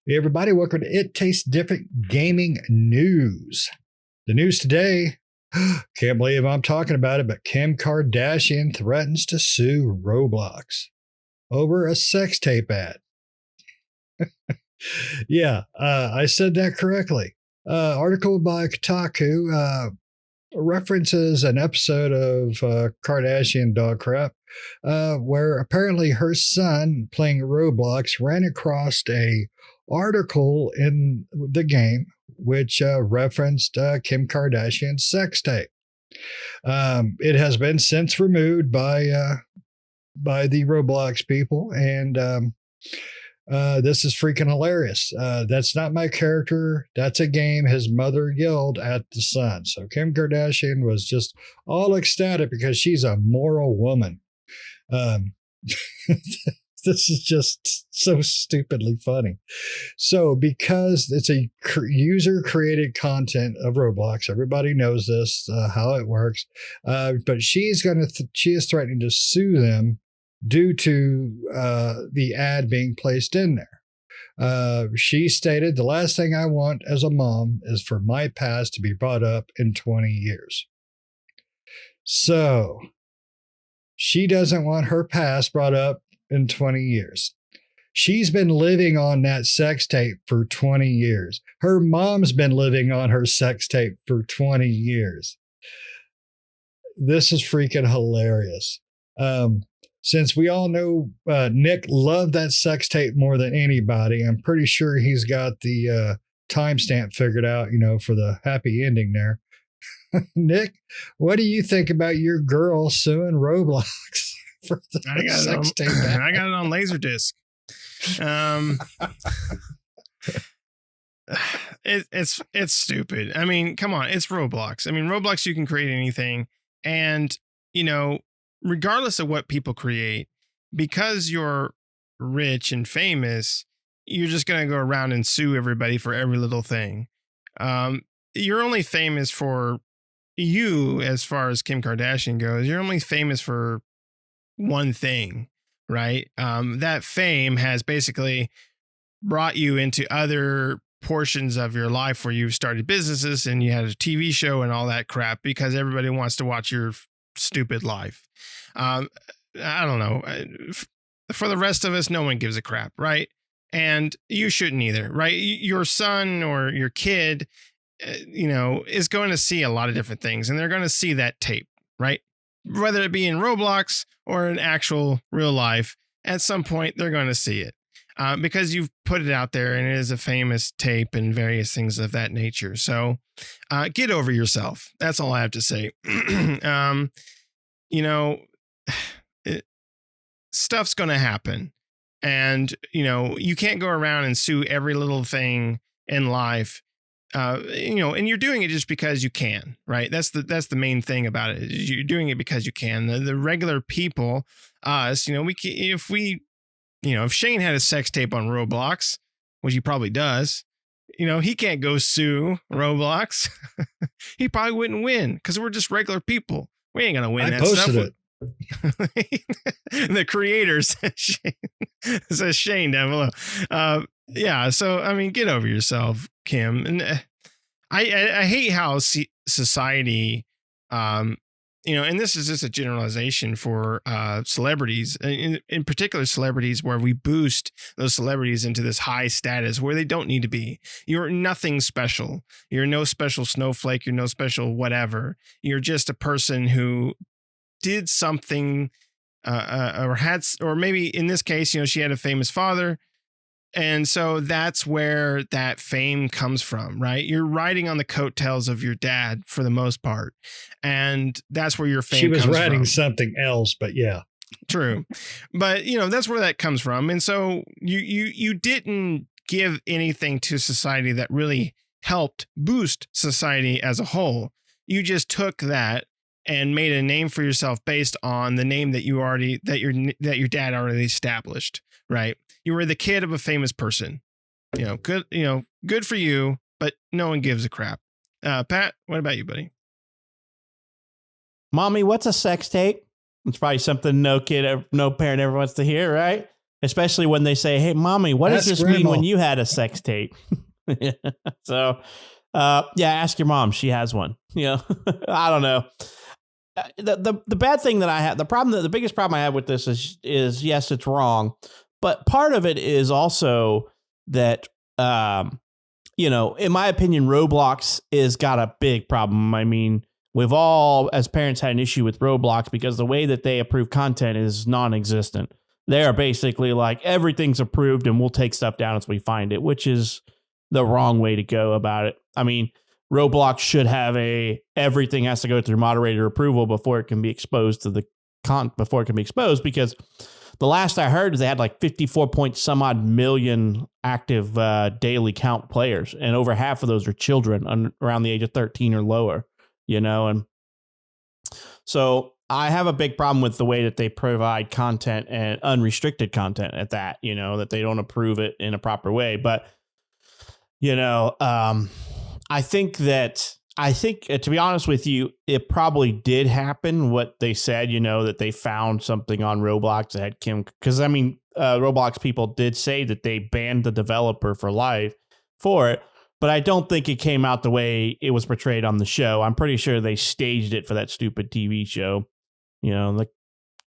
Hey everybody, welcome to It Tastes Different Gaming News. The news today, can't believe I'm talking about it, but Kim Kardashian threatens to sue Roblox over a sex tape ad. Yeah, I said that correctly. Article by Kotaku references an episode of Kardashian Dog Crap where apparently her son playing Roblox ran across a article in the game which referenced Kim Kardashian's sex tape. It has been since removed by the Roblox people, and this is freaking hilarious. That's not my character. That's a game. His mother yelled at the son. So Kim Kardashian was just all ecstatic because she's a moral woman. This is just so stupidly funny. So because it's a user created content of Roblox, everybody knows this, how it works. But she is threatening to sue them due to the ad being placed in there. She stated, "The last thing I want as a mom is for my past to be brought up in 20 years. So she doesn't want her past brought up in 20 years. She's been living on that sex tape for 20 years. Her mom's been living on her sex tape for 20 years. This is freaking hilarious. Since we all know Nick loved that sex tape more than anybody, I'm pretty sure he's got the timestamp figured out, for the happy ending there. Nick, what do you think about your girl suing Roblox for the sex tape? I got it on Laserdisc. It's stupid. I mean, come on, it's Roblox. I mean, Roblox, you can create anything, and regardless of what people create, because you're rich and famous, you're just going to go around and sue everybody for every little thing. You're only famous for you, as far as Kim Kardashian goes, you're only famous for one thing, right? That fame has basically brought you into other portions of your life where you've started businesses and you had a TV show and all that crap because everybody wants to watch your stupid life. I don't know. For the rest of us, no one gives a crap, right? And you shouldn't either, right? Your son or your kid, is going to see a lot of different things, and they're going to see that tape, right? Whether it be in Roblox or in actual real life, at some point they're going to see it because you've put it out there and it is a famous tape and various things of that nature. So get over yourself. That's all I have to say. Stuff's going to happen, and you can't go around and sue every little thing in life. And you're doing it just because you can, right? That's the main thing about it. You're doing it because you can. The regular people, us, if Shane had a sex tape on Roblox, which he probably does, he can't go sue Roblox. He probably wouldn't win because we're just regular people. We ain't gonna win. I posted it. The creator says Shane down below. Yeah. So, I mean, get over yourself, Kim. And I hate how society, and this is just a generalization for celebrities, in particular celebrities, where we boost those celebrities into this high status where they don't need to be. You're nothing special. You're no special snowflake. You're no special whatever. You're just a person who did something or maybe in this case, she had a famous father. And so that's where that fame comes from, right? You're riding on the coattails of your dad for the most part. And that's where your fame comes from. She was riding something else, but yeah. True. But, that's where that comes from. And so you didn't give anything to society that really helped boost society as a whole. You just took that and made a name for yourself based on the name that your dad already established, right? You were the kid of a famous person, good for you, but no one gives a crap. Pat, what about you, buddy? Mommy, what's a sex tape? It's probably something no parent ever wants to hear, right? especially when they say, "Hey, mommy, what does Ask this mean grandma. when you had a sex tape?" So, yeah, ask your mom. She has one. I don't know. The bad thing that I have, the biggest problem I have with this is yes, it's wrong, but part of it is also that, in my opinion, Roblox is got a big problem. I mean, we've all, as parents, had an issue with Roblox because the way that they approve content is non-existent. They are basically like, everything's approved and we'll take stuff down as we find it, which is the wrong way to go about it. I mean, Roblox should have everything has to go through moderator approval before it can be exposed to because the last I heard is they had like 54 point some odd million active daily count players, and over half of those are children around the age of 13 or lower, and so I have a big problem with the way that they provide content and unrestricted content at that, that they don't approve it in a proper way. But, I think to be honest with you, it probably did happen what they said, that they found something on Roblox that had Kim, because I mean, Roblox people did say that they banned the developer for life for it, but I don't think it came out the way it was portrayed on the show. I'm pretty sure they staged it for that stupid TV show. The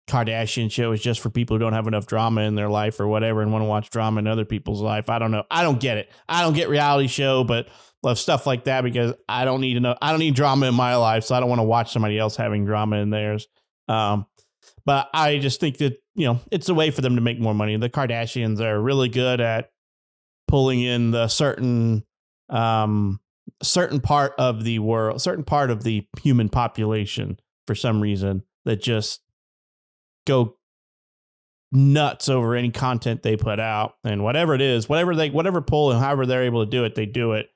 Kardashian show is just for people who don't have enough drama in their life or whatever and want to watch drama in other people's life. I don't know. I don't get it. I don't get reality show, but love stuff like that because I don't need to know. I don't need drama in my life, so I don't want to watch somebody else having drama in theirs. But I just think that, it's a way for them to make more money. The Kardashians are really good at pulling in the certain part of the world, certain part of the human population for some reason that just go nuts over any content they put out, and whatever it is, whatever pull and however they're able to do it, they do it.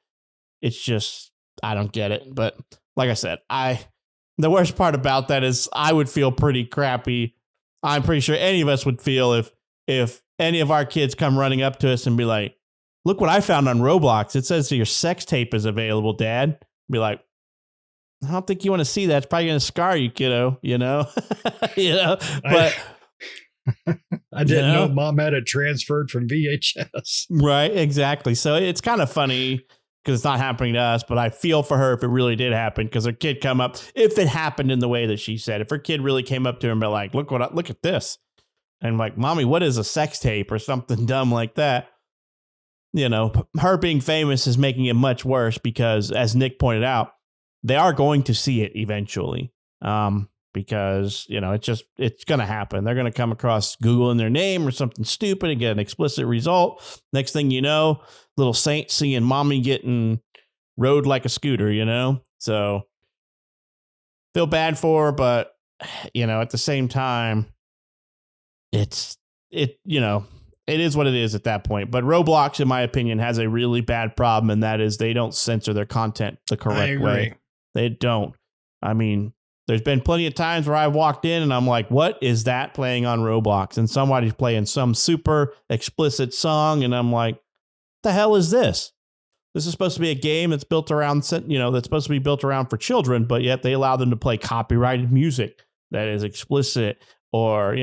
It's just, I don't get it. But like I said, the worst part about that is I would feel pretty crappy. I'm pretty sure any of us would feel if any of our kids come running up to us and be like, "Look what I found on Roblox. It says your sex tape is available, Dad." Be like, "I don't think you want to see that. It's probably going to scar you, kiddo." But I didn't know Mom had it transferred from VHS. Right, exactly. So it's kind of funny because it's not happening to us, but I feel for her if it really did happen, because her kid come up, if it happened in the way that she said, if her kid really came up to her and be like, look at this. And like, "Mommy, what is a sex tape?" or something dumb like that. Her being famous is making it much worse because, as Nick pointed out, they are going to see it eventually. Because, it's going to happen. They're going to come across Google in their name or something stupid and get an explicit result. Next thing you know, little Saint seeing mommy getting rode like a scooter, So feel bad for her, but, at the same time, it is what it is at that point. But Roblox, in my opinion, has a really bad problem, and that is they don't censor their content the correct way. They don't. I mean, there's been plenty of times where I've walked in and I'm like, what is that playing on Roblox? And somebody's playing some super explicit song. And I'm like, the hell is this? This is supposed to be a game that's built around, that's supposed to be built around for children, but yet they allow them to play copyrighted music that is explicit, or,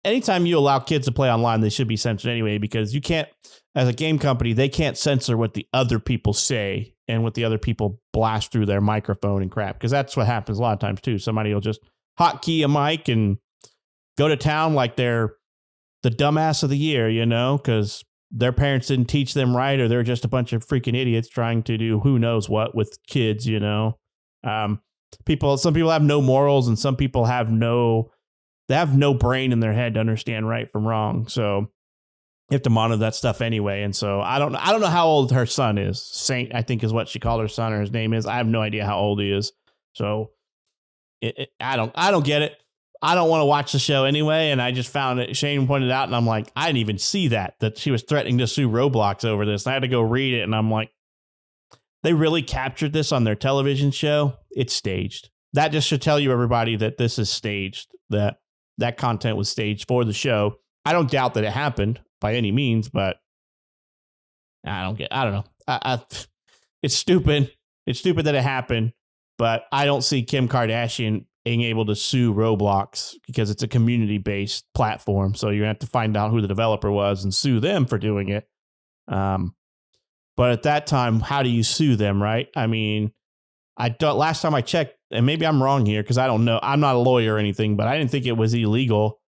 anytime you allow kids to play online, they should be censored anyway, because you can't, as a game company, they can't censor what the other people say and what the other people blast through their microphone and crap, because that's what happens a lot of times too. Somebody will just hotkey a mic and go to town like they're the dumbass of the year, because their parents didn't teach them right, or they're just a bunch of freaking idiots trying to do who knows what with kids. Some people have no morals, and some people have no brain in their head to understand right from wrong. So you have to monitor that stuff anyway. And so I don't know how old her son is. Saint, I think, is what she called her son, or his name is. I have no idea how old he is. So I don't get it. I don't want to watch the show anyway. And I just found it. Shane pointed out, and I'm like, I didn't even see that she was threatening to sue Roblox over this. And I had to go read it. And I'm like, they really captured this on their television show. It's staged. That just should tell you, everybody, that this is staged, that content was staged for the show. I don't doubt that it happened by any means, but I don't know. It's stupid. It's stupid that it happened, but I don't see Kim Kardashian being able to sue Roblox because it's a community-based platform. So you're going to have to find out who the developer was and sue them for doing it. But at that time, how do you sue them, right? I mean, last time I checked, and maybe I'm wrong here because I don't know. I'm not a lawyer or anything, but I didn't think it was illegal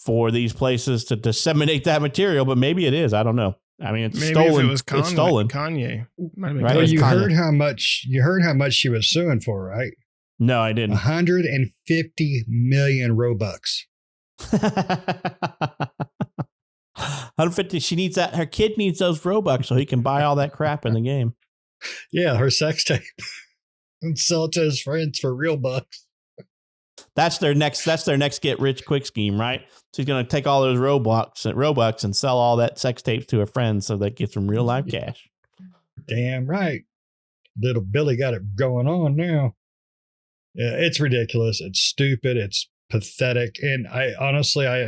for these places to disseminate that material, but maybe it is. I don't know. I mean, it's Maybe stolen. if it was It's stolen. Kanye. Might have been Right. Well, Kanye. you Kanye. heard how much she was suing for, right? No, I didn't. 150 million Robux. 150. She needs that. Her kid needs those Robux so he can buy all that crap in the game. Yeah, her sex tape. And sell it to his friends for real bucks. That's their next get rich quick scheme, right? So he's gonna take all those Robux and sell all that sex tapes to her friends so they get some real life cash. Damn right. Little Billy got it going on now. Yeah, it's ridiculous. It's stupid. It's pathetic. And I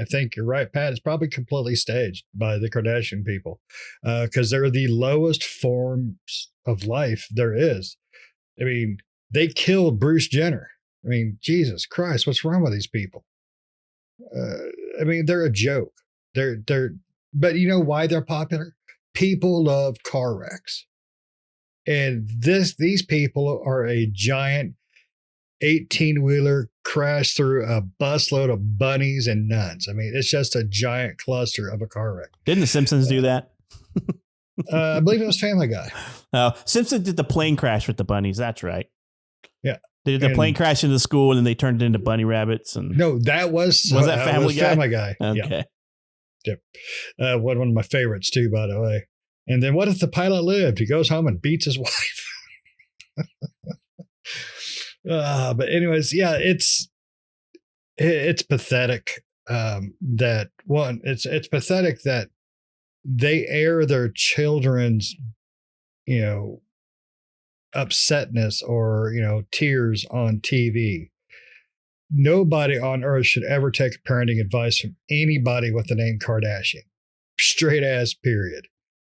think you're right, Pat. It's probably completely staged by the Kardashian people because they're the lowest forms of life there is. I mean, they killed Bruce Jenner. I mean, Jesus Christ, what's wrong with these people? I mean, they're a joke. But you know why they're popular? People love car wrecks. And these people are a giant 18-wheeler crash through a busload of bunnies and nuns. I mean, it's just a giant cluster of a car wreck. Didn't the Simpsons do that? I believe it was Family Guy. Simpsons did the plane crash with the bunnies. That's right. Yeah. They did the plane crash into the school and then they turned it into bunny rabbits. And No, that was that Family Guy? Family Guy. Okay. Yeah. Yep. One of my favorites too, by the way. And then what if the pilot lived? He goes home and beats his wife. But anyways, yeah, it's pathetic. It's pathetic that they air their children's, upsetness or, tears on TV. Nobody on earth should ever take parenting advice from anybody with the name Kardashian. Straight ass, period.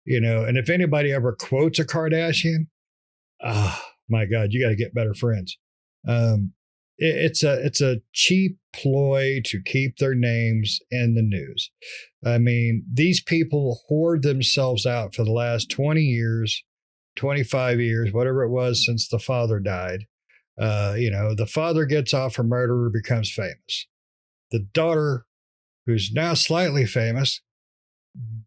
And if anybody ever quotes a Kardashian, my God, you got to get better friends. It's a cheap ploy to keep their names in the news. I mean, these people hoard themselves out for the last 20 years, 25 years, whatever it was since the father died. The father gets off for murder, becomes famous. The daughter, who's now slightly famous,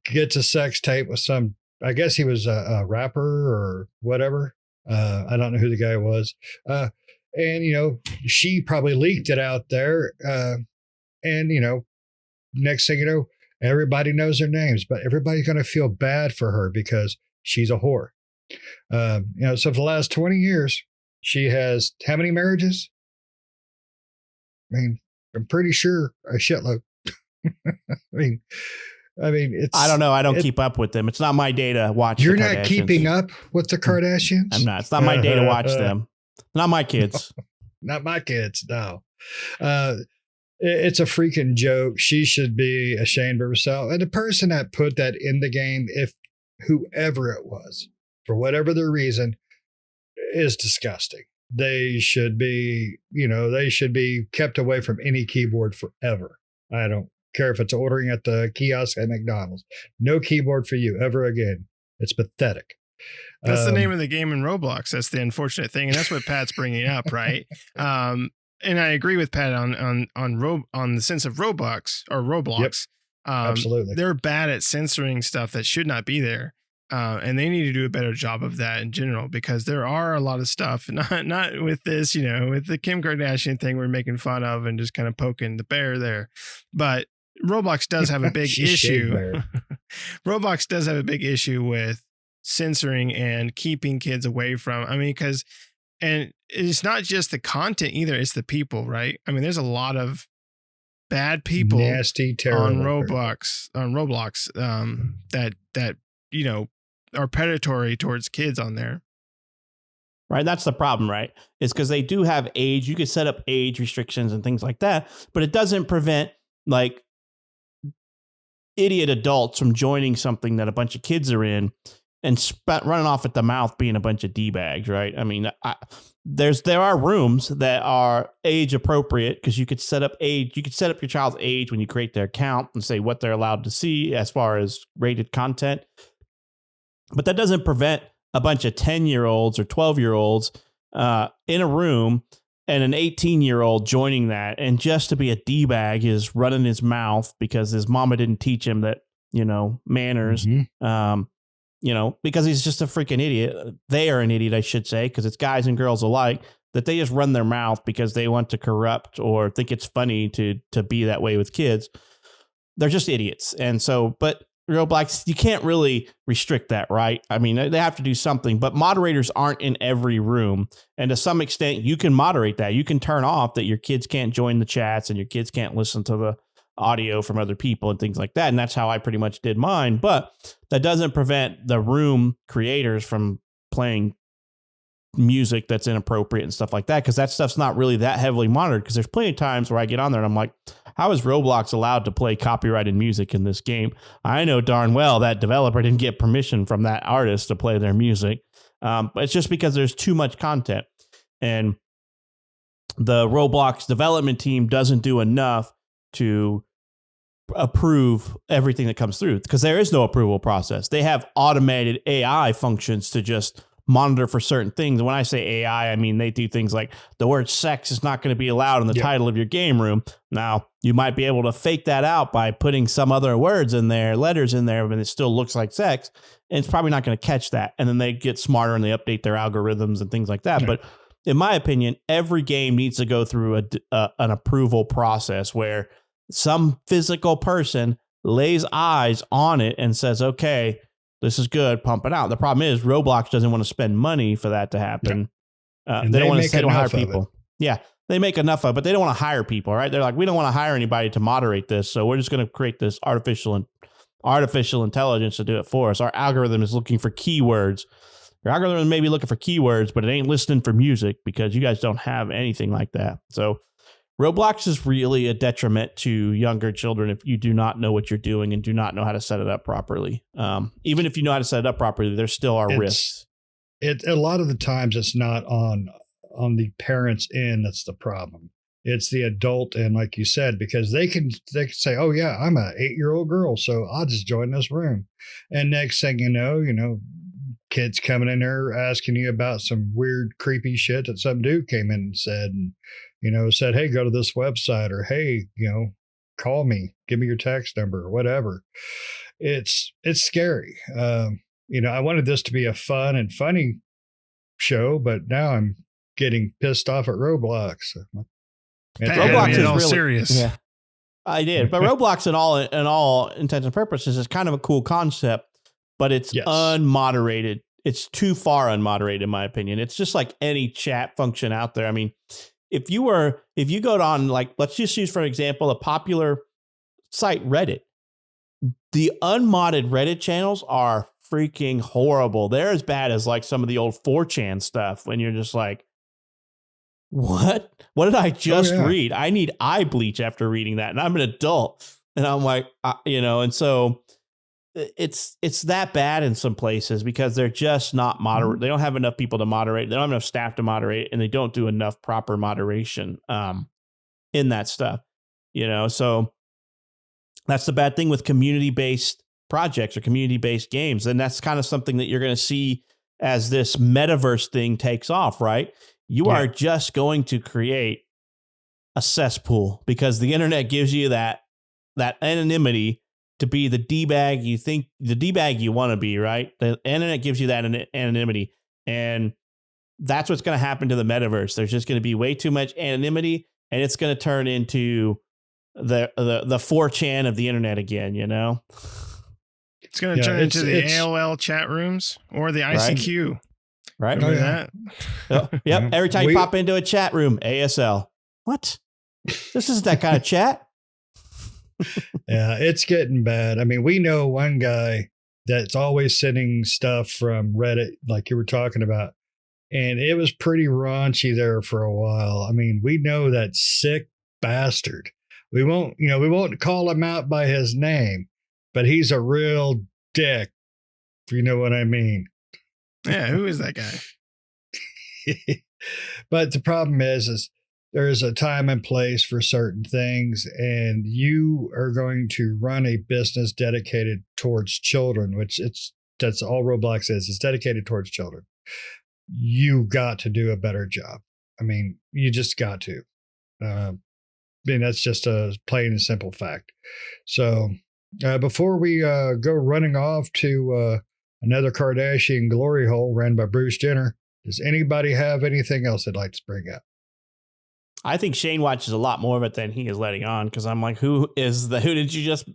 gets a sex tape with some, I guess he was a rapper or whatever. I don't know who the guy was. And, she probably leaked it out there. And, next thing you know, everybody knows their names, but everybody's going to feel bad for her because she's a whore. So for the last 20 years, she has how many marriages? I mean, I'm pretty sure a shitload. I mean, it's. I don't know. I don't keep up with them. It's not my day to watch. You're not keeping up with the Kardashians? I'm not. It's not my day to watch them. Not my kids. Not my kids. No. It's a freaking joke. She should be ashamed of herself. And the person that put that in the game, if whoever it was, for whatever their reason, is disgusting. They should be, kept away from any keyboard forever. I don't care if it's ordering at the kiosk at McDonald's. No keyboard for you ever again. It's pathetic. That's the name of the game in Roblox. That's the unfortunate thing, and that's what Pat's bringing up, right? And I agree with Pat on the sense of Roblox or Roblox. Yep, absolutely, they're bad at censoring stuff that should not be there, and they need to do a better job of that in general because there are a lot of stuff. Not with this, with the Kim Kardashian thing we're making fun of and just kind of poking the bear there, but Roblox does have a big issue. Roblox does have a big issue with censoring and keeping kids away from. I mean, and it's not just the content either; it's the people, right? I mean, there's a lot of bad people, nasty, terrible on Roblox that are predatory towards kids on there. Right. That's the problem, right? It's because they do have age. You could set up age restrictions and things like that, but it doesn't prevent like idiot adults from joining something that a bunch of kids are in and running off at the mouth being a bunch of D-bags, right? I mean, there are rooms that are age appropriate because you could set up your child's age when you create their account and say what they're allowed to see as far as rated content. But that doesn't prevent a bunch of 10-year-olds or 12-year-olds in a room and an 18-year-old joining that. And just to be a D-bag is running his mouth because his mama didn't teach him that, manners, because he's just a freaking idiot. They are an idiot, I should say, because it's guys and girls alike, that they just run their mouth because they want to corrupt or think it's funny to be that way with kids. They're just idiots. And so, but Roblox, you can't really restrict that, right? I mean, they have to do something, but moderators aren't in every room. And to some extent, you can moderate that. You can turn off that your kids can't join the chats and your kids can't listen to the audio from other people and things like that. And that's how I pretty much did mine. But that doesn't prevent the room creators from playing music that's inappropriate and stuff like that, because that stuff's not really that heavily monitored. Because there's plenty of times where I get on there and I'm like, how is Roblox allowed to play copyrighted music in this game? I know darn well that developer didn't get permission from that artist to play their music. But it's just because there's too much content. And the Roblox development team doesn't do enough to approve everything that comes through, because there is no approval process. They have automated AI functions to just monitor for certain things. And when I say AI, I mean they do things like the word sex is not going to be allowed in the title of your game room. Now, you might be able to fake that out by putting some other words in there, letters in there, but it still looks like sex. And it's probably not going to catch that. And then they get smarter and they update their algorithms and things like that. But in my opinion, every game needs to go through an approval process where some physical person lays eyes on it and says, okay, this is good, pump it out. The problem is Roblox doesn't want to spend money for that to happen. They don't want to hire people. Yeah, they make enough of it, but they don't want to hire people, right? They're like, we don't want to hire anybody to moderate this, so we're just going to create this artificial intelligence to do it for us. Our algorithm is looking for keywords. Your algorithm may be looking for keywords, but it ain't listening for music because you guys don't have anything like that. So Roblox is really a detriment to younger children if you do not know what you're doing and do not know how to set it up properly. Even if you know how to set it up properly, there still are risks. A lot of the times it's not on the parents' end that's the problem. It's the adult end, like you said, because they can say, "Oh yeah, I'm a 8-year-old girl, so I'll just join this room," and next thing you know, kids coming in there asking you about some weird, creepy shit that some dude came in and said, and said, hey, go to this website, or hey, call me, give me your text number or whatever. It's scary. I wanted this to be a fun and funny show, but now I'm getting pissed off at Roblox. Roblox is really serious. Yeah, I did. But Roblox in all intents and purposes is kind of a cool concept, but it's unmoderated. It's too far unmoderated, in my opinion. It's just like any chat function out there. I mean, if you go on, like, let's just use for example, a popular site, Reddit, the unmodded Reddit channels are freaking horrible. They're as bad as like some of the old 4chan stuff when you're just like, what did I just read? I need eye bleach after reading that. And I'm an adult. And I'm like, and so it's that bad in some places because they're just not moderate. They don't have enough people to moderate. They don't have enough staff to moderate, and they don't do enough proper moderation in that stuff, so that's the bad thing with community-based projects or community-based games. And that's kind of something that you're going to see as this metaverse thing takes off, right? You are just going to create a cesspool because the internet gives you that anonymity to be the D-bag you want to be, right? The internet gives you that anonymity, and that's what's going to happen to the metaverse. There's just going to be way too much anonymity, and it's going to turn into the 4chan of the internet again, It's going to turn into the AOL chat rooms or the ICQ. Right. Remember that? Yep. Every time you pop into a chat room, ASL. What? This isn't that kind of chat. Yeah, it's getting bad. I mean, we know one guy that's always sending stuff from Reddit, like you were talking about, and it was pretty raunchy there for a while. I mean, we know that sick bastard. We won't call him out by his name, but he's a real dick if you know what I mean. Yeah, who is that guy? But the problem is there's a time and place for certain things, and you are going to run a business dedicated towards children, which that's all Roblox is. It's dedicated towards children. You got to do a better job. I mean, you just got to. I mean, that's just a plain and simple fact. So before we go running off to another Kardashian glory hole ran by Bruce Jenner, does anybody have anything else they'd like to bring up? I think Shane watches a lot more of it than he is letting on, because I'm like, who did you just,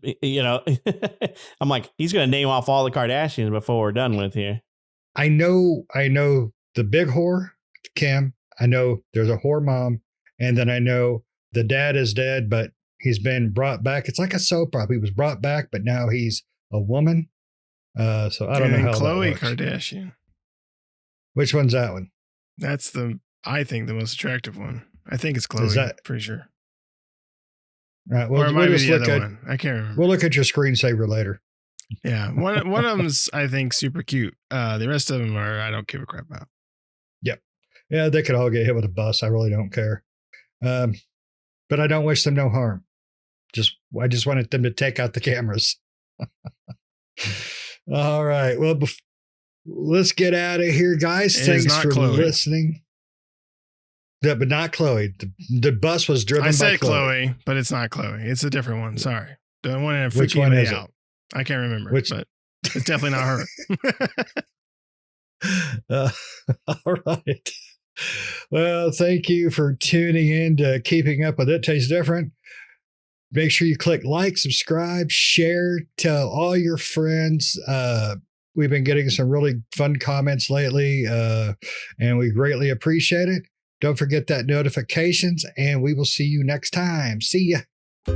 I'm like, he's going to name off all the Kardashians before we're done with here. I know the big whore, Kim. I know there's a whore mom. And then I know the dad is dead, but he's been brought back. It's like a soap opera. He was brought back, but now he's a woman. So I don't know how Khloe that works. Kardashian. Which one's that one? That's I think the most attractive one. I think it's Khloe. Pretty sure. All right. Or it might be the other one. I can't remember. We'll look at your screensaver later. Yeah. One of them's, I think, super cute. The rest of them I don't give a crap about. Yep. Yeah, they could all get hit with a bus. I really don't care. But I don't wish them no harm. I just wanted them to take out the cameras. All right. Well, let's get out of here, guys. Thanks for listening. Yeah, but not Khloe. The bus was driven by Khloe. I said Khloe, but it's not Khloe. It's a different one. Sorry. The one that Which one is out. I can't remember, but it's definitely not her. All right. Well, thank you for tuning in to Keeping Up with It Tastes Different. Make sure you click like, subscribe, share, tell all your friends. We've been getting some really fun comments lately, and we greatly appreciate it. Don't forget that notifications, and we will see you next time. See ya.